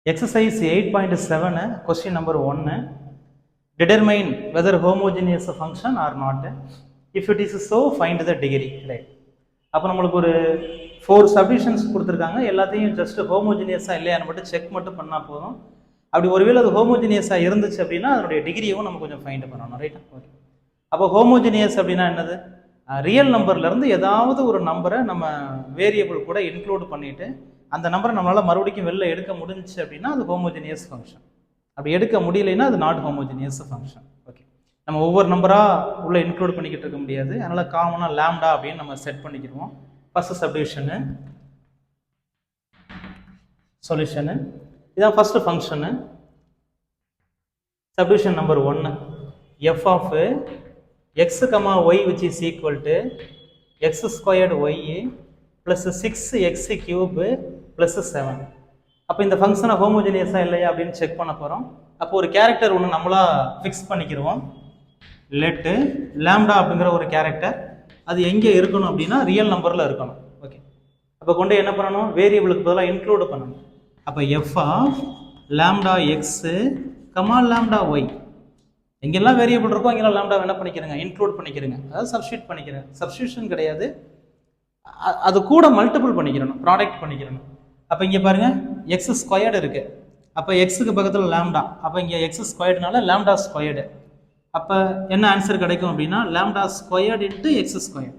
Exercise 8.7, question number 1. Determine whether homogeneous function or not. If it is so, find the degree. Right. அப்போ நம்மளுக்கு ஒரு 4 சப்டிஷன்ஸ் கொடுத்துருக்காங்க. எல்லாத்தையும் just ஹோமோஜினியஸாக இல்லையான்னு மட்டும் செக் மட்டும் பண்ணால் போதும். அப்படி ஒருவேளை அது ஹோமோஜினியஸாக இருந்துச்சு அப்படின்னா அதனுடைய டிகிரியவும் நம்ம கொஞ்சம் ஃபைண்ட் பண்ணணும். ரைட்டா? ஓகே. அப்போ ஹோமோஜினியஸ் அப்படின்னா என்னது? ரியல் நம்பர்லேருந்து ஏதாவது ஒரு நம்பரை நம்ம வேரியபிள் கூட இன்க்ளூட் பண்ணிவிட்டு அந்த நம்பரை நம்மளால் மறுபடியும் வெளில எடுக்க முடிஞ்சிச்சு அப்படின்னா அது ஹோமோஜினியஸ் ஃபங்க்ஷன். அப்படி எடுக்க முடியலைன்னா அது நாட் ஹோமோஜினியஸ் ஃபங்க்ஷன். ஓகே. நம்ம ஒவ்வொரு நம்பராக உள்ளே இன்க்ளூட் பண்ணிக்கிட்டு இருக்க முடியாது. அதனால் காமனாக லாம்டா அப்படின்னு நம்ம செட் பண்ணிக்கிடுவோம். ஃபஸ்ட்டு சப்டிவிஷனு, சொல்யூஷனு, இதான் first function. Subdivision number 1, f of x comma y which is equal to x squared y plus 6x cube plus 7. அப்போ இந்த ஃபங்க்ஷனை ஹோமோஜினியஸாக இல்லையா அப்படின்னு செக் பண்ண போகிறோம். அப்போ ஒரு கேரக்டர் ஒன்று நம்மளா ஃபிக்ஸ் பண்ணிக்கிடுவோம். லெட்டு லாம்டா அப்படிங்கிற ஒரு கேரக்டர் அது எங்கே இருக்கணும் அப்படின்னா ரியல் நம்பரில் இருக்கணும். ஓகே. அப்போ கொண்டு என்ன பண்ணணும்? வேரியபிளுக்கு பதிலாக இன்க்ளூட் பண்ணணும். அப்போ f of lambda x comma lambda y, எங்கெல்லாம் வேரியபிள் இருக்கோ அங்கெல்லாம் லாம்டா என்ன பண்ணிக்கிறேங்க? இன்க்ளூட் பண்ணிக்கிறேங்க. அதாவது சப்ஸ்டியூட் பண்ணிக்கிறேன். சப்ஸ்டியூஷன் கிடையாது, அது கூட மல்டிபிள் பண்ணிக்கிறணும், ப்ராடக்ட் பண்ணிக்கிறணும். அப்போ இங்கே பாருங்கள் எக்ஸ் ஸ்கொயர்டு இருக்குது. அப்போ எக்ஸுக்கு பக்கத்தில் லாம்டா, அப்போ இங்கே எக்ஸ் ஸ்கொயர்டுனால லாம்டா ஸ்கொயர்டு. அப்போ என்ன ஆன்சர் கிடைக்கும் அப்படின்னா lambda squared into x square.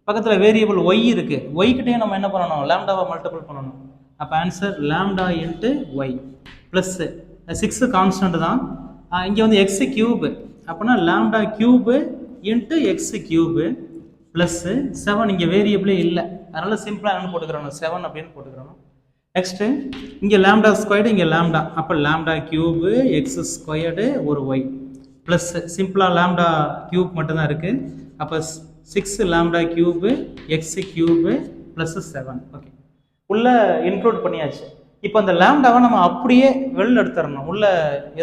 பக்கத்தில் வேரியபிள் ஒய் இருக்குது, ஒய்கிட்டையும் நம்ம என்ன பண்ணணும்? லாம்டாவை மல்டிபிள் பண்ணணும். அப்போ answer lambda into y plus 6 constant தான். இங்கே வந்து எக்ஸ் கியூபு, அப்படின்னா lambda cube into x cube plus 7. இங்கே வேரியபிளே இல்லை, அதனால் சிம்பிளாக என்னென்னு போட்டுக்கிறோம்? 7 அப்படின்னு போட்டுக்கிறோம். நெக்ஸ்ட்டு இங்கே லாம்டா ஸ்கொயர்டு, இங்கே லாம்டா, அப்போ லாம்டா கியூபு எக்ஸ் ஸ்கொயர்டு ஒரு ஒய் ப்ளஸ் சிம்பிளாக லாம்டா கியூப் மட்டும்தான் இருக்குது. அப்போ 6 lambda cube X cube plus 7. Okay, உள்ளே இன்க்ளூட் பண்ணியாச்சு. இப்போ அந்த லாம்டாவை நம்ம அப்படியே வெளில எடுத்துடணும், உள்ளே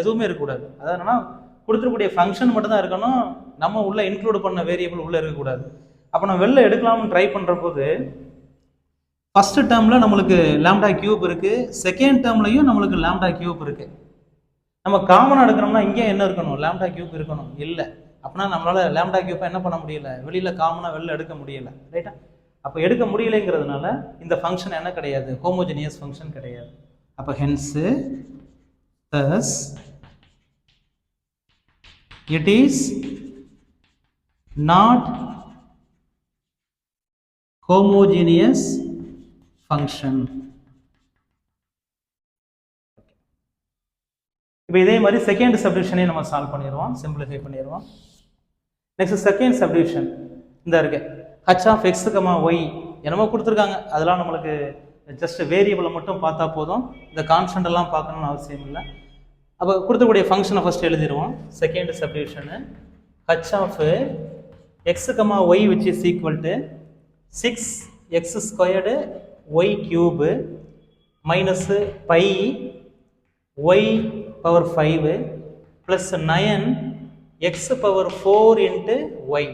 எதுவுமே இருக்கக்கூடாது. அதாவது என்னன்னா கொடுத்துருக்கூடிய ஃபங்க்ஷன் மட்டும்தான் இருக்கணும், நம்ம உள்ளே இன்க்ளூட் பண்ண வேரியபிள் உள்ளே இருக்கக்கூடாது. அப்போ நம்ம வெளில எடுக்கலாம்னு ட்ரை பண்ணுற போது ஃபஸ்ட்டு டேர்மில் நம்மளுக்கு லாம்டா கியூப் இருக்குது, செகண்ட் டேர்ம்லையும் நம்மளுக்கு லாம்டா கியூப் இருக்குது. நம்ம காமனாக எடுக்கணும்னா இங்கே என்ன இருக்கணும்? லாம்டா கியூப் இருக்கணும். இல்லை அப்படின்னா நம்மளால் லாம்டா கியூப்பை என்ன பண்ண முடியல? வெளியில் காமனாக வெளில எடுக்க முடியலை. ரைட்டா? அப்போ எடுக்க முடியலைங்கிறதுனால இந்த ஃபங்க்ஷன் என்ன கிடையாது? ஹோமோஜினியஸ் ஃபங்க்ஷன் கிடையாது. அப்போ hence thus it is not homogeneous function. இப்போ இதே மாதிரி செகண்ட் சப்டிவிஷனே நம்ம சால்வ் பண்ணிடுவோம், சிம்பிளிஃபை பண்ணிடுவோம். நெக்ஸ்ட் செகண்ட் சப்டிவிஷன் இந்த இருக்கு, h of x comma y என்னமோ கொடுத்துருக்காங்க. அதெல்லாம் நம்மளுக்கு ஜஸ்ட் வேரியபிளை மட்டும் பார்த்தா போதும், இந்த கான்ஸ்டன்ட் எல்லாம் பார்க்கணும்னு அவசியம் இல்லை. அப்போ கொடுத்தக்கூடிய ஃபங்க்ஷனை ஃபஸ்ட் எழுதிடுவோம். செகண்ட் சப்டிவிஷனு h of x comma y which is equal to 6x squared y cube minus pi y power 5 plus 9x power 4 into y.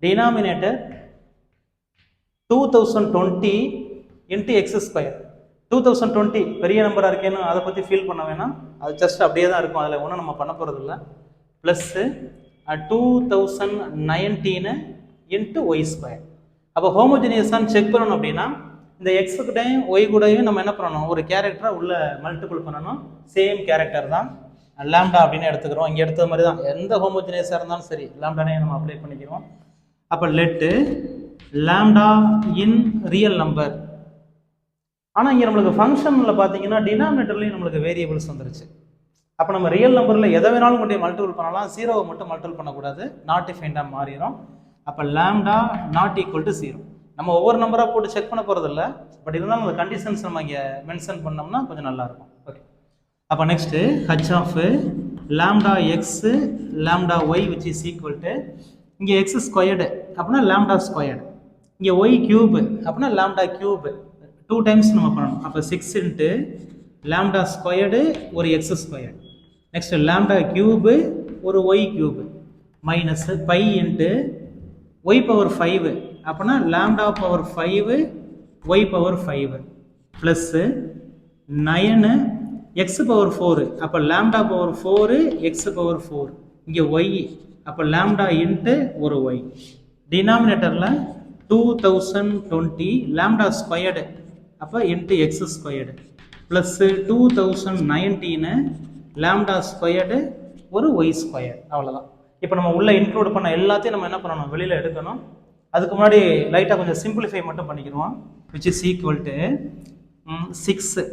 Denominator 2020 into x square. 2020 பெரிய நம்பராக இருக்கேன்னு அதை பற்றி ஃபீல் பண்ண வேணாம், அது ஜஸ்ட் அப்படியே தான் இருக்கும், அதில் ஒன்றும் நம்ம பண்ண போகிறது இல்லை. Plus 2019 into y square. அப்போ ஹோமோஜினியஸான்னு செக் பண்ணணும் அப்படின்னா இந்த எக்ஸு கூடயும் ஒய் கூடயும் நம்ம என்ன பண்ணணும்? ஒரு கேரக்டரை உள்ள மல்டிபிள் பண்ணணும். சேம் கேரக்டர் தான் லாம்டா அப்படின்னு எடுத்துக்கிறோம். இங்கே எடுத்தது மாதிரி தான் எந்த ஹோமோஜினியஸாக இருந்தாலும் சரி லாம்டானே நம்ம அப்ளை பண்ணிக்கிறோம். அப்போ லெட்டு லாம்டா இன் ரியல் நம்பர். ஆனால் இங்கே நம்மளுக்கு ஃபங்க்ஷனில் பார்த்தீங்கன்னா டினாமினேட்டர்லேயும் நம்மளுக்கு வேரியபிள்ஸ் வந்துருச்சு. அப்போ நம்ம ரியல் நம்பரில் எதை வேணாலும் கொண்டு மல்டிபிள் பண்ணலாம், 0வை மட்டும் மல்டிபிள் பண்ணக்கூடாது, நாட் டிஃபைண்டாக மாறிடும். அப்போ லாம்டா நாட் ஈக்குவல் டு 0. நம்ம ஒவ்வொரு நம்பராக போட்டு செக் பண்ண போகிறது இல்லை, பட் இருந்தாலும் அந்த கண்டிஷன்ஸ் நம்ம இங்கே மென்ஷன் பண்ணோம்னா கொஞ்சம் நல்லாயிருக்கும். ஓகே. அப்போ next h of lambda x lambda y which is equal to இங்கே எக்ஸ் ஸ்கொயர்டு அப்படின்னா லாம்டா ஸ்கொயர்டு, இங்கே ஒய் கியூபு அப்படின்னா லாம்டா கியூபு 2 டைம்ஸ் நம்ம பண்ணணும். அப்போ 6 இன்ட்டு லாம்டா ஸ்கொயர்டு ஒரு x squared, next lambda cube ஒரு y cube minus pi into y power 5 அப்படின்னா lambda power 5 y power 5 plus 9 x power 4 அப்போ லேம்டா பவர் 4 எக்ஸ் பவர் 4 இங்கே Y அப்போ லேம்டா இன்ட்டு ஒரு ஒய் டினாமினேட்டரில் 2020 லேம்டா ஸ்கொயர்டு அப்போ into X squared plus 2019 lambda squared ஒரு Y square அவ்வளோதான். இப்போ நம்ம உள்ளே இன்க்ளூட் பண்ண எல்லாத்தையும் நம்ம என்ன பண்ணணும், வெளியில் எடுக்கணும். அதுக்கு முன்னாடி லைட்டாக கொஞ்சம் சிம்பிளிஃபை மட்டும் பண்ணிக்கிறோம். Which is equal to 6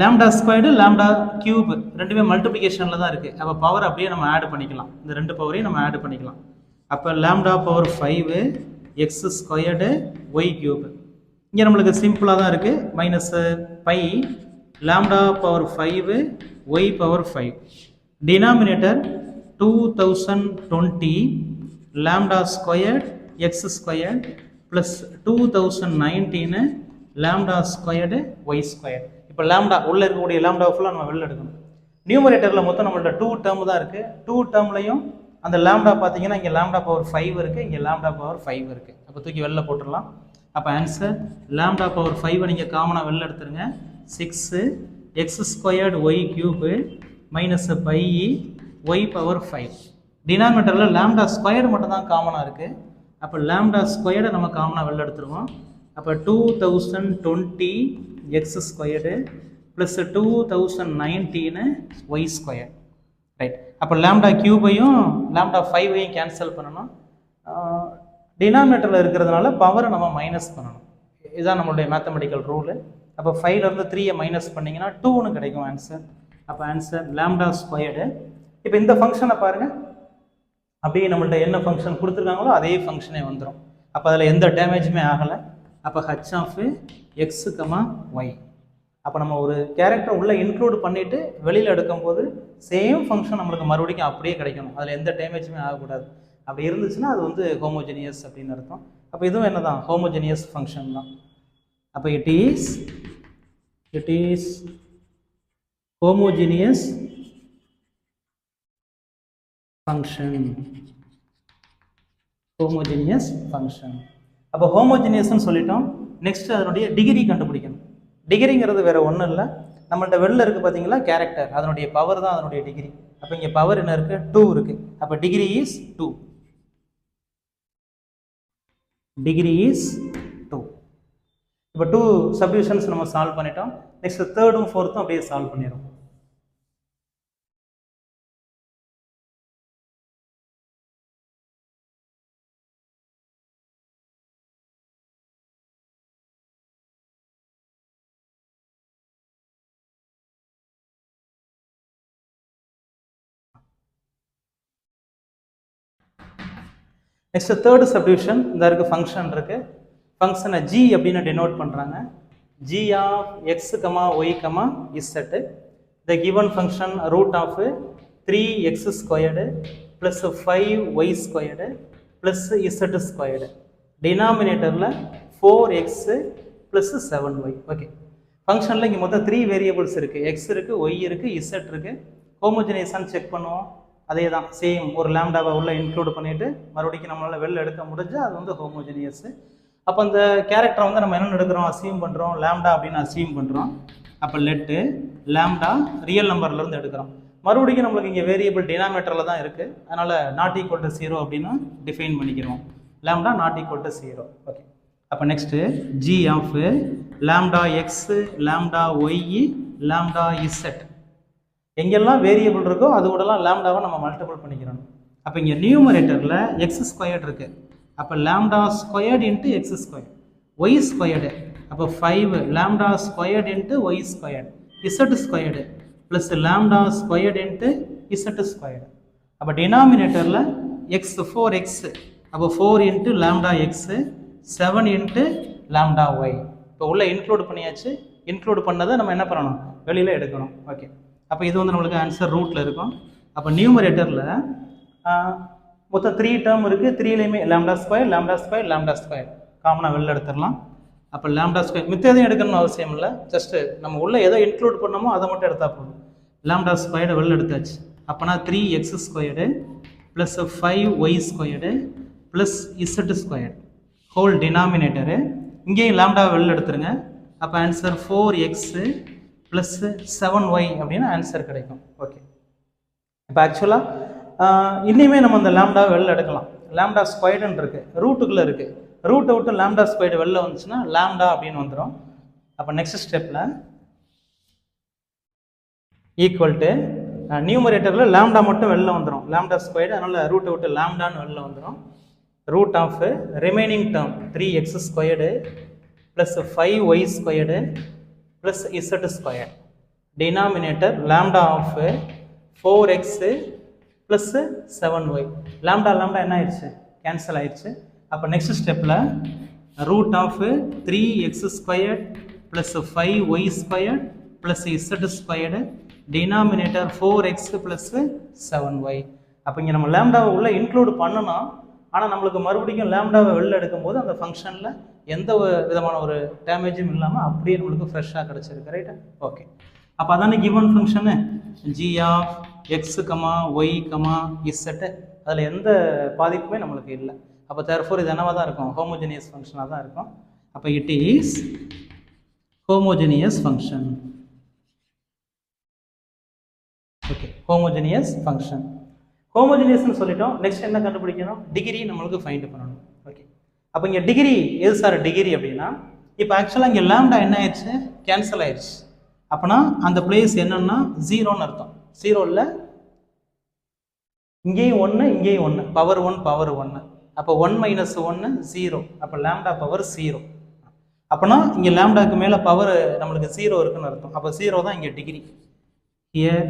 lambda squared lambda cube ரெண்டுமே மல்டிப்ளிகேஷனில் தான் இருக்குது. அப்போ பவர் அப்படியே நம்ம ஆட் பண்ணிக்கலாம், இந்த ரெண்டு பவரையும் நம்ம ஆட் பண்ணிக்கலாம். அப்போ lambda power 5 x squared y cube இங்கே நம்மளுக்கு சிம்பிளாக தான் இருக்குது. Minus pi lambda power 5 y power 5 denominator 2020 lambda squared x squared plus 2019 lambda squared y square. இப்போ லேம்டா உள்ளே இருக்கக்கூடிய லேம்டா ஃபுல்லாக நம்ம வெளில எடுக்கணும். நியூமரேட்டரில் மொத்தம் நம்மள்ட்ட 2 டேர்ம் தான் இருக்குது. 2 டேர்ம்லையும் அந்த லேம்டா பார்த்தீங்கன்னா இங்கே லேம்டா பவர் 5 இருக்குது, இங்கே லேம்டா பவர் 5 இருக்குது. அப்போ தூக்கி வெளில போட்டுடலாம். அப்போ ஆன்சர் லேம்டா பவர் 5 நீங்கள் காமனாக வெளில எடுத்துருங்க. 6 x squared y cube minus pi y power 5 டினாமினேட்டரில் லேம்டா ஸ்கொயர்டு மட்டும் தான் காமனாக இருக்குது. அப்போ லேம்டா ஸ்கொயர்டை நம்ம காமனாக வெளில எடுத்துருவோம். அப்போ 2020 x squared plus 2019 y square right. அப்போ லேம்டா கியூபையும் லேம்டா 5ஐயும் கேன்சல் பண்ணணும். டினாமினேட்டரில் இருக்கிறதுனால பவரை நம்ம மைனஸ் பண்ணணும். இதுதான் நம்மளுடைய மேத்தமெட்டிக்கல் ரூலு. அப்போ 5லேருந்து 3ஐ மைனஸ் பண்ணிங்கன்னா 2ன்னு கிடைக்கும் ஆன்சர். அப்போ ஆன்சர் லேம்டா ஸ்கொயர்டு. இப்போ இந்த ஃபங்க்ஷனை பாருங்கள், அப்படியே நம்மள்ட்ட என்ன ஃபங்க்ஷன் கொடுத்துருக்காங்களோ அதே ஃபங்க்ஷனே வந்துடும். அப்போ அதில் எந்த டேமேஜுமே ஆகலை. அப்போ h of x comma y. அப்போ நம்ம ஒரு கேரக்டர் உள்ளே இன்க்ளூட் பண்ணிவிட்டு வெளியில் எடுக்கும்போது சேம் ஃபங்க்ஷன் நம்மளுக்கு மறுபடியும் அப்படியே கிடைக்கணும், அதில் எந்த டேமேஜுமே ஆகக்கூடாது. அப்படி இருந்துச்சுன்னா அது வந்து ஹோமோஜினியஸ் அப்படின்னு அர்த்தம். அப்போ இதுவும் என்ன தான், ஹோமோஜினியஸ் ஃபங்க்ஷன் தான். அப்போ it is homogeneous function. Homogeneous function. அப்போ ஹோமோஜினியஸ்ன்னு சொல்லிட்டோம். நெக்ஸ்ட் அதனுடைய டிகிரி கண்டுபிடிக்கணும். டிகிரிங்கிறது வேற ஒன்றும் இல்லை, நம்மள்ட்ட வெளில இருக்குது பார்த்தீங்களா கேரக்டர், அதனுடைய பவர் தான் அதனுடைய டிகிரி. அப்போ இங்கே பவர் என்ன இருக்குது, 2 இருக்குது. அப்போ டிகிரி இஸ் 2. Degree is 2. இப்போ 2 சப்டிவிஷன்ஸ் நம்ம சால்வ் பண்ணிட்டோம். நெக்ஸ்ட் 3rd 4th அப்படியே சால்வ் பண்ணிடும். நெக்ஸ்ட் 3rd சப்டிவிஷன் இந்த இருக்குது, ஃபங்க்ஷன் இருக்குது. ஃபங்க்ஷனை ஜி அப்படின்னு டினோட் பண்ணுறாங்க. G of x comma y comma z. The given function root of 3x squared plus 5y squared plus z squared. டினாமினேட்டரில் 4x ப்ளஸ் 7y. ஓகே, ஃபங்க்ஷனில் இங்கே மொத்தம் 3 வேரியபிள்ஸ் இருக்குது. எக்ஸ் இருக்குது, ஒய் இருக்குது, இசட் இருக்குது. ஹோமோஜினியஸான்னு செக் பண்ணுவோம். அதே தான், சேம் ஒரு லேம்டாவை உள்ள இன்க்ளூட் பண்ணிவிட்டு மறுபடியும் நம்மளால் வெளில எடுக்க முடிஞ்சால் அது வந்து ஹோமோஜினியஸு. அப்போ அந்த கேரக்டரை வந்து நம்ம என்ன எடுக்கிறோம், அசியூம் பண்ணுறோம், லேம்டா அப்படின்னு அசியூம் பண்ணுறோம். அப்போ லெட்டு லேம்டா ரியல் நம்பர்லேருந்து எடுக்கிறோம். மறுபடியும் நம்மளுக்கு இங்கே வேரியபிள் டினாமினேட்டரில் தான் இருக்குது, அதனால் நாட் ஈக்குவல் டு 0 அப்படின்னு டிஃபைன் பண்ணிக்கிறோம். Lambda not equal to 0. Okay, அப்போ next g of lambda x lambda y lambda z. எங்கெல்லாம் வேரியபிள் இருக்கோ அதோடலாம் லேம்டாவை நம்ம மல்டிபிள் பண்ணிக்கிறோம். அப்போ இங்கே நியூமரேட்டரில் எக்ஸ் ஸ்கொயர்டு இருக்குது. அப்போ lambda squared into x square, y squared. அப்போ 5 lambda squared into y squared z squared plus lambda squared into z squared. அப்போ டினாமினேட்டரில் எக்ஸ் 4x, அப்போ 4 into lambda x 7 into lambda y. இப்போ உள்ளே இன்க்ளூட் பண்ணியாச்சு. Include பண்ணதை நம்ம என்ன பண்ணணும், வெளியில் எடுக்கணும். ஓகே, அப்போ இது வந்து நம்மளுக்கு ஆன்சர் ரூட்டில் இருக்கும். அப்போ நியூமரேட்டரில் மொத்தம் 3 டேர்ம் இருக்குது. 3லையுமே lambda square lambda square lambda square காமனாக வெளில எடுத்துடலாம். அப்போ லேம்டா ஸ்கொயர் மித்த எதையும் எடுக்கணும்னு அவசியம் இல்லை, ஜஸ்ட்டு நம்ம உள்ளே எதை இன்க்ளூட் பண்ணமோ அதை மட்டும் எடுத்தால் போதும். லேம்டா ஸ்கொயர்டை வெளில எடுத்தாச்சு. அப்போனா 3x squared plus 5y squared plus Z squared whole டினாமினேட்டரு. இங்கேயும் லேம்டாவை வெளில எடுத்துருங்க. அப்போ ஆன்சர் 4x ப்ளஸ் 7y அப்படின்னு ஆன்சர் கிடைக்கும். ஓகே, இப்போ ஆக்சுவலாக இன்னுமே நம்ம அந்த லாம்டாவை வெளில எடுக்கலாம். லாம்டா ஸ்கொயர்டுன்னு இருக்குது, ரூட்டுக்குள்ளே இருக்குது. ரூட்டை விட்டு லாம்டா ஸ்கொயர்டு வெளில வந்துச்சுன்னா லாம்டா அப்படின்னு வந்துடும். அப்போ நெக்ஸ்ட் ஸ்டெப்பில் ஈக்குவல் டு நியூமரேட்டரில் லாம்டா மட்டும் வெளில வந்துடும், லாம்டா ஸ்கொயர்டு. அதனால் ரூட்டை விட்டு லாம்டான்னு வெளில வந்துடும். Root of remaining term 3x squared plus 5y squared plus z squared. Denominator lambda of 4x plus 7y. Lambda lambda என்ன ஆயிடுச்சு, கேன்சல் ஆயிடுச்சு. அப்போ நெக்ஸ்ட் ஸ்டெப்பில் root of 3x squared plus 5y squared plus z squared. Denominator 4x plus 7y. அப்போ இங்கே நம்ம லாம்டாவை உள்ளே include பண்ணணும். ஆனால் நம்மளுக்கு மறுபடியும் லாம்டாவை வெளில எடுக்கும்போது அந்த ஃபங்க்ஷனில் எந்த விதமான ஒரு டேமேஜும் இல்லாமல் அப்படியே நம்மளுக்கு ஃப்ரெஷ்ஷாக கிடச்சிருக்கு. ரைட்டா? ஓகே, அப்போ அதானே given function g of x, y, z. அதில் எந்த பாதிப்புமே நம்மளுக்கு இல்லை. அப்போ தேர்ஃபோர் இது என்னவாக தான் இருக்கும், ஹோமோஜினியஸ் ஃபங்க்ஷனாக தான் இருக்கும். அப்போ it is homogeneous function. Okay, homogeneous function. ஹோமோஜினியஸ்னு சொல்லிட்டோம். நெக்ஸ்ட் என்ன கண்டுபிடிக்கணும், டிகிரி நம்மளுக்கு ஃபைண்ட் பண்ணணும். ஓகே, அப்போ இங்கே டிகிரி எது சார் டிகிரி அப்படின்னா, இப்போ ஆக்சுவலாக இங்கே லாம்டா என்ன ஆயிடுச்சு, கேன்சல் ஆயிடுச்சு. அப்போனா அந்த பிளேஸ் என்னன்னா 0ன்னு அர்த்தம். 0 இல்லை, இங்கேயும் 1 இங்கேயும் 1, பவர் 1 பவர் 1. அப்போ 1 மைனஸ் 1 0. அப்போ லாம்டா பவர் 0. அப்போனா இங்கே லாம்டாக்கு மேலே பவர் நம்மளுக்கு 0 இருக்குன்னு அர்த்தம். அப்போ 0 தான் இங்கே டிகிரி. Here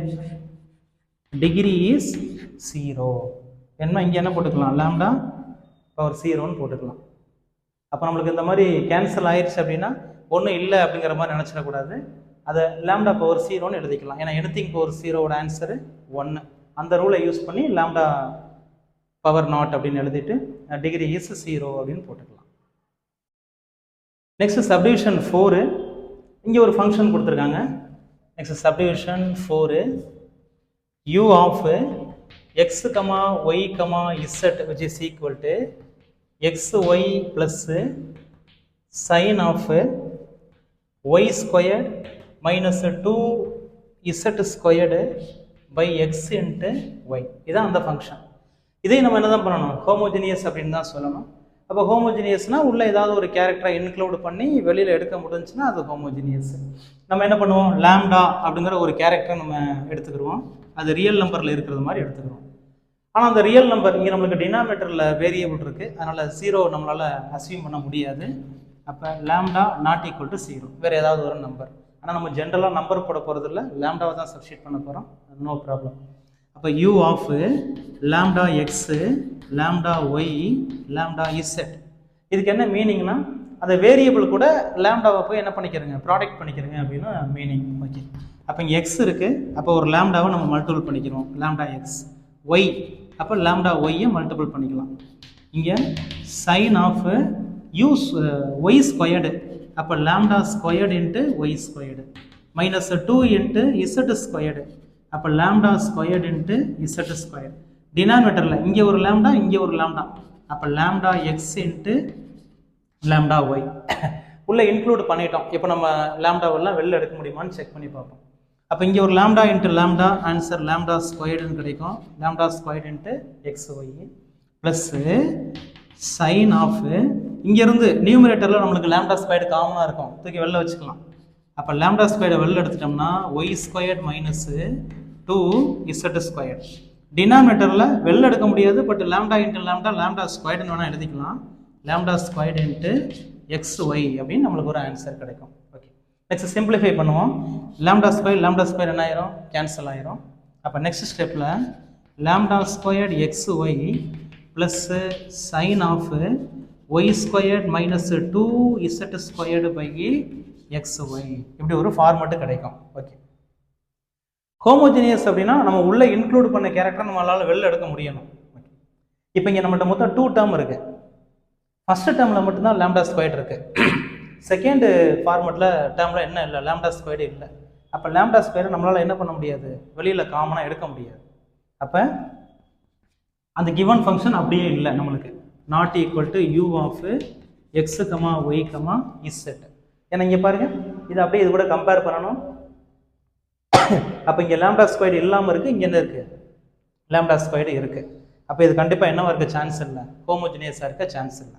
degree is 0. என்ன இங்கே என்ன போட்டுக்கலாம், லாம்டா பவர் 0ன்னு போட்டுக்கலாம். அப்போ நம்மளுக்கு இந்த மாதிரி கேன்சல் ஆயிடுச்சு அப்படின்னா ஒன்றும் இல்லை அப்படிங்கிற மாதிரி நினச்சிடக்கூடாது. அதை லாம்டா பவர் 0ன்னு எழுதிக்கலாம். ஏன்னா எனிதிங் பவர் 0வோட ஆன்சரு 1. அந்த ரூலை யூஸ் பண்ணி லாம்டா பவர் நாட் அப்படின்னு எழுதிட்டு டிகிரி இஸ் 0 அப்படின்னு போட்டுக்கலாம். Next subdivision 4. இங்கே ஒரு ஃபங்க்ஷன் கொடுத்துருக்காங்க. Next subdivision 4, u of x, y, z which is equal to xy plus sin of y squared minus 2z squared by x into y. இதான் அந்த function. இதை நம்ம என்ன தான் பண்ணணும், ஹோமோஜினியஸ் அப்படின்னு தான் சொல்லணும். அப்போ ஹோமோஜினியஸ்னால் உள்ள ஏதாவது ஒரு கேரக்டரை இன்க்ளூட் பண்ணி வெளியில் எடுக்க முடிஞ்சுன்னா அது ஹோமோஜினியஸ். நம்ம என்ன பண்ணுவோம், லாம்டா அப்படிங்கிற ஒரு கேரக்டரை நம்ம எடுத்துக்கிடுவோம். அது ரியல் நம்பரில் இருக்கிறது மாதிரி எடுத்துக்கிறோம். ஆனால் அந்த ரியல் நம்பர் இங்கே நம்மளுக்கு டினாமினேட்டரில் வேரியபிள் இருக்குது, அதனால் 0 நம்மளால் அஸ்யூம் பண்ண முடியாது. அப்போ லாம்டா நாட் ஈக்குவல் டு 0, வேறு ஏதாவது ஒரு நம்பர். ஆனால் நம்ம ஜென்ரலாக நம்பர் போட போகிறது இல்லை, லாம்டாவை தான் சப்ஸ்டிட் பண்ண போகிறோம். No problem. அப்போ u of lambda x, lambda y, lambda z. இதுக்கு என்ன மீனிங்னா, அந்த வேரியபிள் கூட லாம்டாவை போய் என்ன பண்ணிக்கிறங்க, ப்ராடக்ட் பண்ணிக்கிறங்க அப்படின்னு மீனிங். ஓகே, அப்போ இங்கே எக்ஸ் இருக்குது, அப்போ ஒரு லாம்டாவை நம்ம மல்டிபிள் பண்ணிக்கிறோம், லாம்டா எக்ஸ். ஒய், அப்போ லாம்டா ஒய்யை மல்டிபிள் பண்ணிக்கலாம். இங்கே sine of u y squared, அப்போ lambda squared into y squared minus 2 into z squared, அப்போ lambda squared into z square. டினாமினேட்டரில் இங்கே ஒரு லாம்டா இங்கே ஒரு லாம்டா, அப்போ lambda x into lambda y உள்ளே இன்க்ளூட் பண்ணிட்டோம். இப்போ நம்ம லாம்டாவெல்லாம் வெளில எடுக்க முடியுமான்னு செக் பண்ணி பார்ப்போம். அப்போ இங்கே ஒரு lambda into lambda, answer lambda ஸ்கொயர்டுன்னு கிடைக்கும். Lambda squared into x y plus sign of, இங்கேருந்து நியூமரேட்டரில் நம்மளுக்கு லாம்டா ஸ்கொயர்டு காமனாக இருக்கும், தூக்கி வெளில வச்சுக்கலாம். அப்போ லாம்டா ஸ்கொயர்டை வெளில எடுத்துட்டோம்னா y squared minus 2 z square. டினாமினேட்டரில் வெளில எடுக்க முடியாது, but lambda into lambda, lambda ஸ்கொயர்டுன்னு வேணால் எழுதிக்கலாம். Lambda squared into x y அப்படின்னு நம்மளுக்கு ஒரு ஆன்சர் கிடைக்கும். ஓகே, நெக்ஸ்ட் சிம்பிளிஃபை பண்ணுவோம். லாம்டா ஸ்கொயர் என்ன ஆயிரும், கேன்சல் ஆயிரும். அப்போ நெக்ஸ்ட் ஸ்டெப்பில் lambda squared x y plus sign of y squared minus 2 z squared by x y, இப்படி ஒரு ஃபார்மேட்டு கிடைக்கும். ஓகே, ஹோமோஜினியஸ் அப்படின்னா நம்ம உள்ளே இன்க்ளூட் பண்ண கேரக்டர் நம்மளால் வெளில எடுக்க முடியணும். ஓகே, இப்போ இங்கே நம்மகிட்ட மொத்தம் 2 டேர்ம் இருக்குது. ஃபஸ்ட்டு டேர்மில் மட்டும்தான் லாம்டா ஸ்கொயர்டு இருக்குது. செகண்டு ஃபார்மேட்டில் டேர்மில் என்ன இல்லை, லாம்டா ஸ்கொயர்டு இல்லை. அப்போ லாம்டா ஸ்கொயர்டு நம்மளால் என்ன பண்ண முடியாது, வெளியில் காமனாக எடுக்க முடியாது. அப்போ அந்த கிவன் ஃபங்க்ஷன் அப்படியே இல்லை நம்மளுக்கு, not equal to u of x y z. ஏன்னா இங்கே பாருங்கள், இது அப்படியே இது கூட கம்பேர் பண்ணணும். அப்போ இங்கே லேம்டா ஸ்கொயர்டு இல்லாமல் இருக்குது, இங்கே என்ன இருக்குது, லேம்டா ஸ்கொயர்டு இருக்குது. அப்போ இது கண்டிப்பாக என்னவா இருக்க சான்ஸ் இல்லை, ஹோமோஜினியஸாக இருக்க சான்ஸ் இல்லை.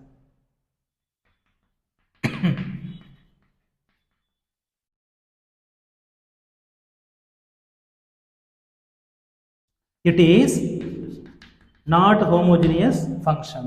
It is not homogeneous function.